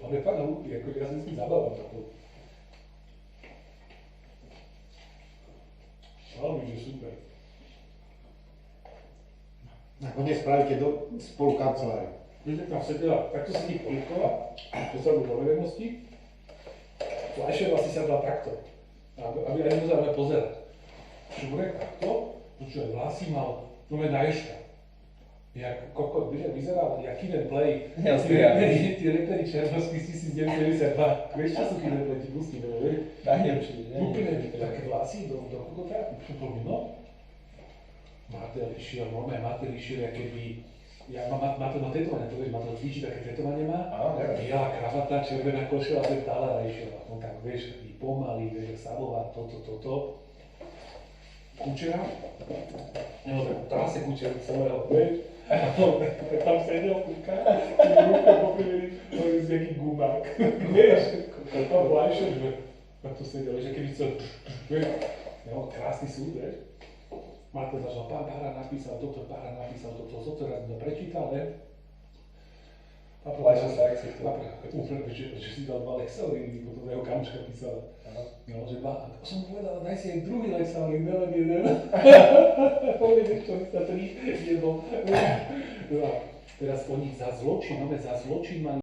On je fakt hlupý, jako já se vždycky zabavám takovou. Ale že super. Nakoniec spravíte spolu kanceláriu. Víte, tam sedela, takto sedí Polívková, to sa do verejnosti. Fleischer asi sadla takto, aby aj nemuseli pozerať. Šurek takto, počúvaj, vlasy mal, no na ješka. Jak kokot, vieš, vyzeral, jak Kid and Play. Tí reperi černovskí z 1992. Vieš, čo sú Kid and Play, ti pustíme, vieš? Úplne také vlasy do kokota, úplne no. Martel išiel, normálne Martel išiel, keby... Ja mám Martel na tetovanie, to vieš, Martel Twitchi také tetovanie má. Biela kravata, červená košela, to je Thalera išiel. A on tak, vieš, taký pomalý, vieš, Savová, toto. Kučera, nebo tak trase Kučera celého, vieš. A on tak tam sedel, kúka, ruka pokrývili, to je z jaký gumák, vieš. Tam Fleischer, že tak to sedel, že keby chcel, vieš. No, krásny súd, vieš. Martel začal, pán Pára napísal toto, raz prečítal, ne? Fleischer sa akceptoval. Úplne, že si dal 2 Lexauríny, potom jeho kamoška písala. No, že som povedal, daj si aj druhý Lexaurín, nelen jeden. Povie, čo sa 3 jedol. Teraz oni za zločin má